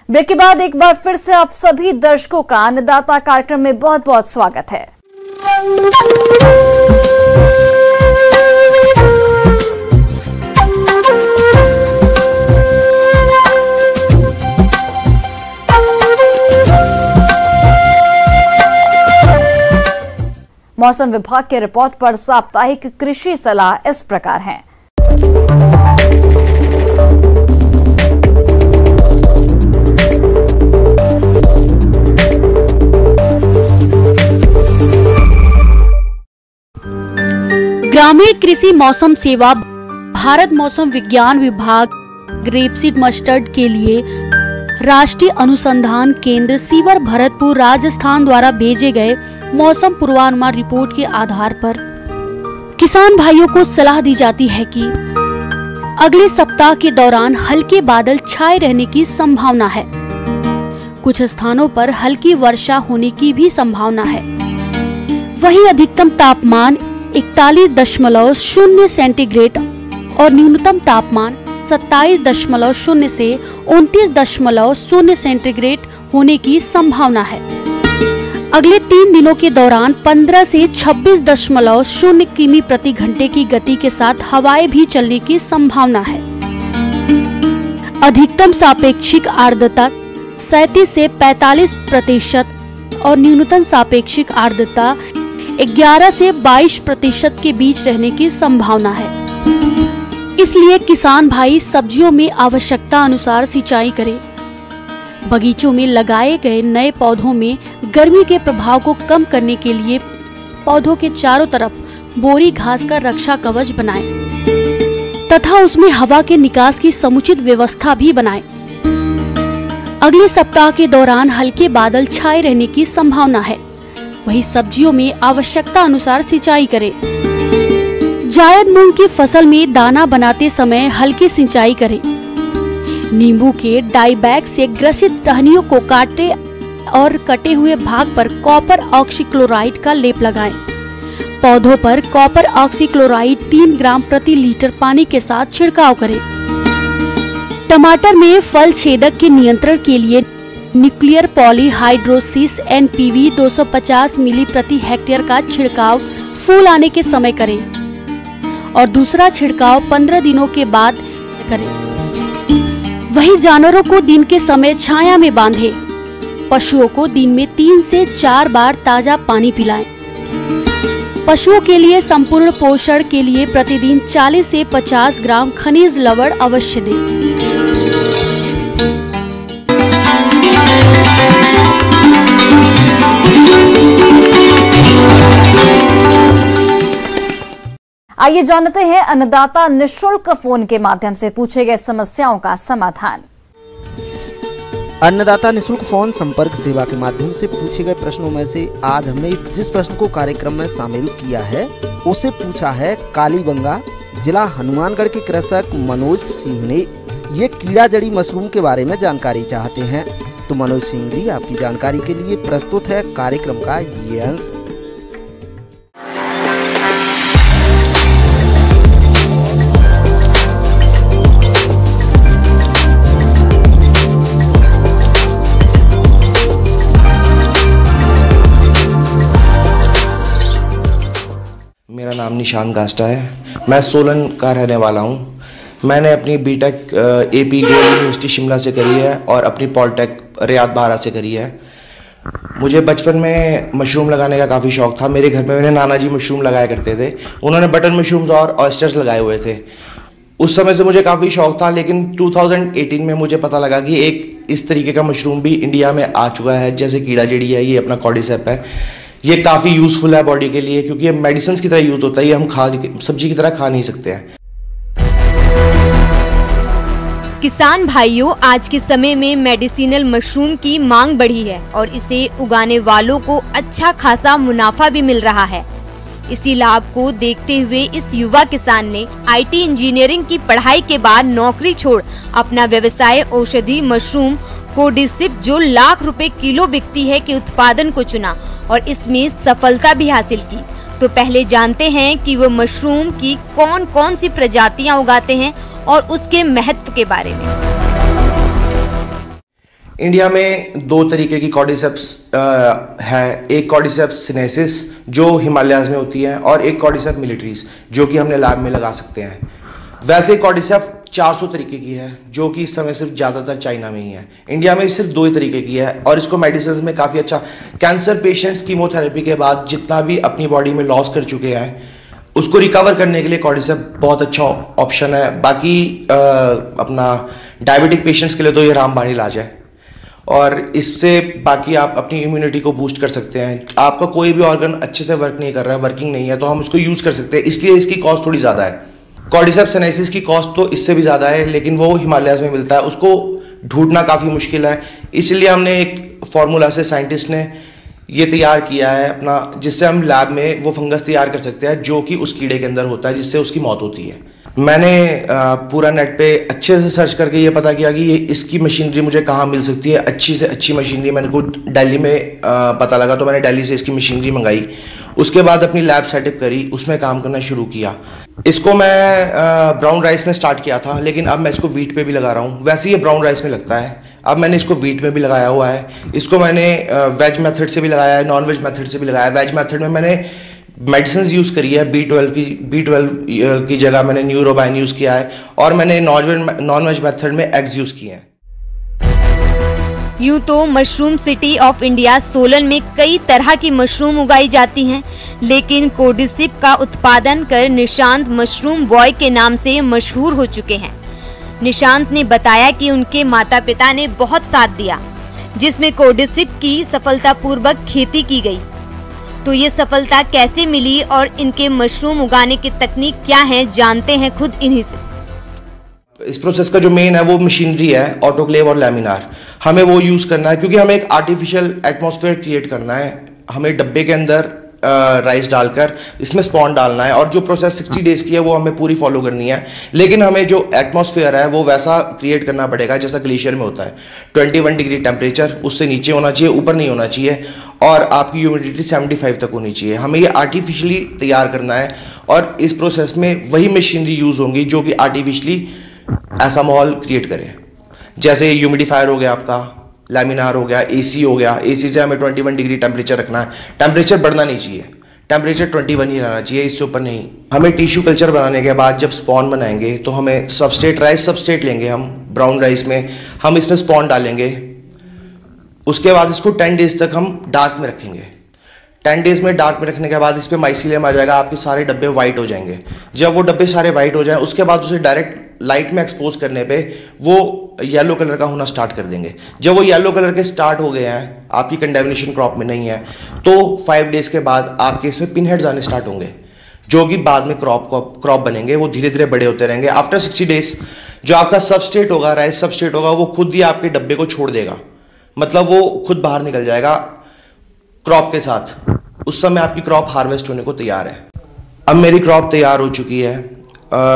Break के बाद एक बार फिर से आप सभी दर्शकों का अन्नदाता कार्यक्रम में बहुत बहुत स्वागत है। मौसम विभाग के रिपोर्ट पर साप्ताहिक कृषि सलाह इस प्रकार है। ग्रामीण कृषि मौसम सेवा भारत मौसम विज्ञान विभाग रेपसीड मस्टर्ड के लिए राष्ट्रीय अनुसंधान केंद्र सीवर भरतपुर राजस्थान द्वारा भेजे गए मौसम पूर्वानुमान रिपोर्ट के आधार पर किसान भाइयों को सलाह दी जाती है कि अगले सप्ताह के दौरान हल्के बादल छाए रहने की संभावना है। कुछ स्थानों पर हल्की वर्षा होने की भी संभावना है। वहीं अधिकतम तापमान 41.0 सेंटीग्रेड और न्यूनतम तापमान 27.0 से 29.0 सेंटीग्रेड होने की संभावना है। अगले 3 दिनों के दौरान 15 से 26.0 किमी प्रति घंटे की गति के साथ हवाएं भी चलने की संभावना है। अधिकतम सापेक्षिक आर्द्रता 37 से 45% और न्यूनतम सापेक्षिक आर्द्रता 11 से 22% के बीच रहने की संभावना है। इसलिए किसान भाई सब्जियों में आवश्यकता अनुसार सिंचाई करें। बगीचों में लगाए गए नए पौधों में गर्मी के प्रभाव को कम करने के लिए पौधों के चारों तरफ बोरी घास का रक्षा कवच बनाएं तथा उसमें हवा के निकास की समुचित व्यवस्था भी बनाएं। अगले सप्ताह के दौरान हल्के बादल छाए रहने की संभावना है। वहीं सब्जियों में आवश्यकता अनुसार सिंचाई करें। जायद मूंग की फसल में दाना बनाते समय हल्की सिंचाई करें। नींबू के डाईबैक से ग्रसित टहनियों को काटे और कटे हुए भाग पर कॉपर ऑक्सीक्लोराइड का लेप लगाएं। पौधों पर कॉपर ऑक्सीक्लोराइड 3 ग्राम प्रति लीटर पानी के साथ छिड़काव करें। टमाटर में फल छेदक के नियंत्रण के लिए न्यूक्लियर पॉलीहाइड्रोसिस NPV 250 मिली प्रति हेक्टेयर का छिड़काव फूल आने के समय करें और दूसरा छिड़काव 15 दिनों के बाद करें। वहीं जानवरों को दिन के समय छाया में बांधें। पशुओं को दिन में 3 से 4 बार ताजा पानी पिलाएं। पशुओं के लिए संपूर्ण पोषण के लिए प्रतिदिन 40 से 50 ग्राम खनिज लवण अवश्य दें। आइए जानते हैं अन्नदाता निशुल्क फोन के माध्यम से पूछे गए समस्याओं का समाधान। अन्नदाता निशुल्क फोन संपर्क सेवा के माध्यम से पूछे गए प्रश्नों में से आज हमने जिस प्रश्न को कार्यक्रम में शामिल किया है उसे पूछा है कालीबंगा जिला हनुमानगढ़ के कृषक मनोज सिंह ने। ये कीड़ा जड़ी मशरूम के बारे में जानकारी चाहते हैं। तो मनोज सिंह जी, आपकी जानकारी के लिए प्रस्तुत है कार्यक्रम का ये अंश। मेरा नाम निशान गास्टा है। मैं सोलन का रहने वाला हूँ। मैंने अपनी BTech AP Goyal university Shimla से करी है और अपनी पॉलिटेक रियाद बारा से करी है। मुझे बचपन में मशरूम लगाने का काफ़ी शौक़ था। मेरे घर में मेरे नाना जी मशरूम लगाया करते थे। उन्होंने बटन मशरूम्स और ऑयस्टर्स लगाए हुए थे। उस समय से मुझे काफ़ी शौक़ था, लेकिन 2018 में मुझे पता लगा कि एक इस तरीके का मशरूम भी इंडिया में आ चुका है, जैसे कीड़ा जड़ी है, ये अपना कॉर्डिसेप है। ये काफ़ी यूज़फुल है बॉडी के लिए, क्योंकि ये मेडिसिन की तरह यूज़ होता है। ये हम सब्जी की तरह खा नहीं सकते हैं। किसान भाइयों, आज के समय में मेडिसिनल मशरूम की मांग बढ़ी है और इसे उगाने वालों को अच्छा खासा मुनाफा भी मिल रहा है। इसी लाभ को देखते हुए इस युवा किसान ने IT इंजीनियरिंग की पढ़ाई के बाद नौकरी छोड़ अपना व्यवसाय औषधि मशरूम कोर्डिसिप जो लाख रुपए किलो बिकती है के उत्पादन को चुना और इसमें सफलता भी हासिल की। तो पहले जानते हैं कि वो मशरूम की कौन कौन सी प्रजातियां उगाते हैं और उसके महत्व के बारे में। इंडिया में दो तरीके की कॉर्डिसेप्स है। एक कॉर्डिसेप्स सिनेसिस जो हिमालयाज में होती है और एक कॉर्डिसेप्स मिलिट्रीज जो कि हमने लैब में लगा सकते हैं। वैसे कॉर्डिसेप्स 400 तरीके की है जो कि इस समय सिर्फ ज़्यादातर चाइना में ही है। इंडिया में सिर्फ 2 ही तरीके की है और इसको मेडिसिन में काफ़ी अच्छा, कैंसर पेशेंट्स कीमोथेरेपी के बाद जितना भी अपनी बॉडी में लॉस कर चुके हैं उसको रिकवर करने के लिए कॉर्डिसेप्स बहुत अच्छा ऑप्शन है। बाकी अपना डायबिटिक पेशेंट्स के लिए तो ये रामबाण इलाज है और इससे बाकी आप अपनी इम्यूनिटी को बूस्ट कर सकते हैं। आपका कोई भी ऑर्गन अच्छे से वर्क नहीं कर रहा है, वर्किंग नहीं है, तो हम इसको यूज़ कर सकते हैं, इसलिए इसकी कॉस्ट थोड़ी ज़्यादा है। कॉर्डिसेप्स सिनेसिस की कॉस्ट तो इससे भी ज़्यादा है लेकिन वो हिमालयाज में मिलता है, उसको ढूंढना काफ़ी मुश्किल है। इसलिए हमने एक फार्मूला से साइंटिस्ट ने ये तैयार किया है अपना, जिससे हम लैब में वो फंगस तैयार कर सकते हैं जो कि उस कीड़े के अंदर होता है जिससे उसकी मौत होती है। मैंने पूरा नेट पे अच्छे से सर्च करके ये पता किया कि ये इसकी मशीनरी मुझे कहाँ मिल सकती है, अच्छी से अच्छी मशीनरी। मैंने को दिल्ली में पता लगा तो मैंने दिल्ली से इसकी मशीनरी मंगाई। उसके बाद अपनी लैब सेटअप करी, उसमें काम करना शुरू किया। इसको मैं ब्राउन राइस में स्टार्ट किया था लेकिन अब मैं इसको व्हीट पे भी लगा रहा हूँ। वैसे ये ब्राउन राइस में लगता है, अब मैंने इसको व्हीट में भी लगाया हुआ है। इसको मैंने वेज मेथड से भी लगाया है, नॉन वेज मेथड से भी लगाया है। वेज मेथड में मैंने मेडिसिन यूज़ करी है, B12 की जगह मैंने न्यूरोबाइन यूज़ किया है और मैंने नॉन वेज मेथड में एग्स यूज़ किए हैं। यूं तो mushroom city of India Solan में कई तरह की मशरूम उगाई जाती हैं, लेकिन कोर्डिसिप का उत्पादन कर निशांत मशरूम बॉय के नाम से मशहूर हो चुके हैं। निशांत ने बताया कि उनके माता पिता ने बहुत साथ दिया, जिसमें कोर्डिसिप की सफलतापूर्वक खेती की गई। तो ये सफलता कैसे मिली और इनके मशरूम उगाने की तकनीक क्या है, जानते हैं खुद इन्हीं से। इस प्रोसेस का जो मेन है वो मशीनरी है, ऑटोक्लेव और लैमिनार। हमें वो यूज़ करना है क्योंकि हमें एक आर्टिफिशियल एटमॉस्फेयर क्रिएट करना है। हमें डब्बे के अंदर राइस डालकर इसमें स्पॉन डालना है और जो प्रोसेस 60 डेज की है वो हमें पूरी फॉलो करनी है। लेकिन हमें जो एटमॉस्फेयर है वो वैसा क्रिएट करना पड़ेगा जैसा ग्लेशियर में होता है। 21 डिग्री टेम्परेचर, उससे नीचे होना चाहिए, ऊपर नहीं होना चाहिए, और आपकी ह्यूमिडिटी 75 तक होनी चाहिए। हमें ये आर्टिफिशियली तैयार करना है और इस प्रोसेस में वही मशीनरी यूज़ होंगी जो कि आर्टिफिशियली ऐसा माहौल क्रिएट करे। जैसे ह्यूमिडिफायर हो गया, आपका लैमिनार हो गया, एसी हो गया। एसी से हमें 21 डिग्री टेम्परेचर रखना है, टेम्परेचर बढ़ना नहीं चाहिए, टेम्परेचर 21 ही रहना चाहिए, इससे ऊपर नहीं। हमें टिश्यू कल्चर बनाने के बाद जब स्पॉन बनाएंगे तो हमें सबस्ट्रेट राइस सबस्ट्रेट लेंगे हम ब्राउन राइस में, हम इसमें स्पॉन डालेंगे। उसके बाद इसको 10 डेज तक हम डार्क में रखेंगे। 10 डेज में डार्क में रखने के बाद इस पर माइसीलियम आ जाएगा, आपके सारे डब्बे वाइट हो जाएंगे। जब वो डब्बे सारे वाइट हो जाएं उसके बाद उसे डायरेक्ट लाइट में एक्सपोज करने पे वो येलो कलर का होना स्टार्ट कर देंगे। जब वो येलो कलर के स्टार्ट हो गए हैं, आपकी कंडेमिनेशन क्रॉप में नहीं है, तो 5 डेज के बाद आपके इसमें पिन हेड्स आने स्टार्ट होंगे जो कि बाद में क्रॉप बनेंगे। वो धीरे धीरे बड़े होते रहेंगे। आफ्टर 60 डेज जो आपका सबस्ट्रेट होगा, राइस सबस्ट्रेट होगा, वो खुद ही आपके डब्बे को छोड़ देगा, मतलब वो खुद बाहर निकल जाएगा क्रॉप के साथ। उस समय आपकी क्रॉप हार्वेस्ट होने को तैयार है। अब मेरी क्रॉप तैयार हो चुकी है।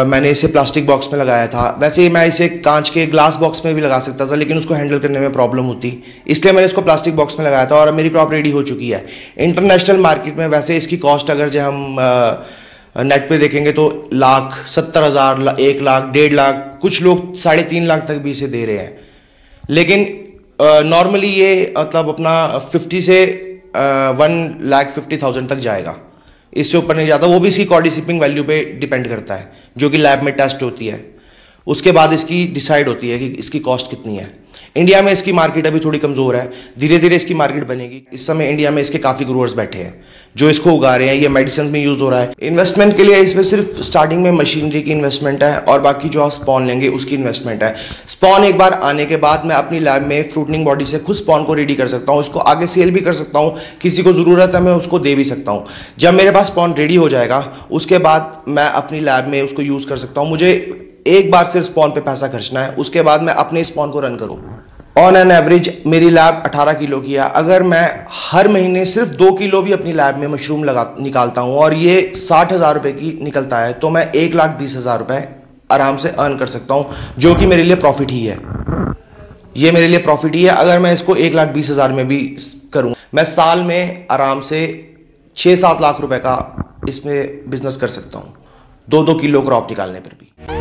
मैंने इसे प्लास्टिक बॉक्स में लगाया था। वैसे मैं इसे कांच के ग्लास बॉक्स में भी लगा सकता था लेकिन उसको हैंडल करने में प्रॉब्लम होती, इसलिए मैंने इसको प्लास्टिक बॉक्स में लगाया था और अब मेरी क्रॉप रेडी हो चुकी है। इंटरनेशनल मार्केट में वैसे इसकी कॉस्ट अगर जो हम नेट पे देखेंगे तो लाख, 70,000, 1 लाख, 1.5 लाख, कुछ लोग 3.5 लाख तक भी इसे दे रहे हैं। लेकिन नॉर्मली ये मतलब अपना 50 से 1,50,000 तक जाएगा, इससे ऊपर नहीं जाता। वो भी इसकी कॉर्डिसिपिंग वैल्यू पे डिपेंड करता है जो कि लैब में टेस्ट होती है। उसके बाद इसकी डिसाइड होती है कि इसकी कॉस्ट कितनी है। इंडिया में इसकी मार्केट अभी थोड़ी कमज़ोर है, धीरे धीरे इसकी मार्केट बनेगी। इस समय इंडिया में इसके काफ़ी ग्रोअर्स बैठे हैं जो इसको उगा रहे हैं। ये मेडिसिन में यूज़ हो रहा है। इन्वेस्टमेंट के लिए इसमें सिर्फ स्टार्टिंग में मशीनरी की इन्वेस्टमेंट है और बाकी जो आप स्पॉन लेंगे उसकी इन्वेस्टमेंट है। स्पॉन एक बार आने के बाद मैं अपनी लैब में फ्रूटनिंग बॉडी से खुद स्पॉन को रेडी कर सकता हूँ, इसको आगे सेल भी कर सकता हूँ, किसी को ज़रूरत है मैं उसको दे भी सकता हूँ। जब मेरे पास स्पॉन रेडी हो जाएगा उसके बाद मैं अपनी लैब में उसको यूज़ कर सकता हूँ। मुझे एक बार सिर्फ स्पॉन पे पैसा खर्चना है, उसके बाद मैं अपने स्पॉन को रन करूँ। ऑन एन एवरेज मेरी लैब 18 किलो की है। अगर मैं हर महीने सिर्फ 2 किलो भी अपनी लैब में मशरूम निकालता हूँ और ये 60,000 रुपये की निकलता है तो मैं 1,20,000 रुपये आराम से अर्न कर सकता हूँ, जो कि मेरे लिए प्रॉफिट ही है। ये मेरे लिए प्रॉफिट ही है। अगर मैं इसको 1,20,000 में भी करूँ, मैं साल में आराम से 6-7 लाख रुपए का इसमें बिजनेस कर सकता हूँ 2-2 किलो क्रॉप निकालने पर भी।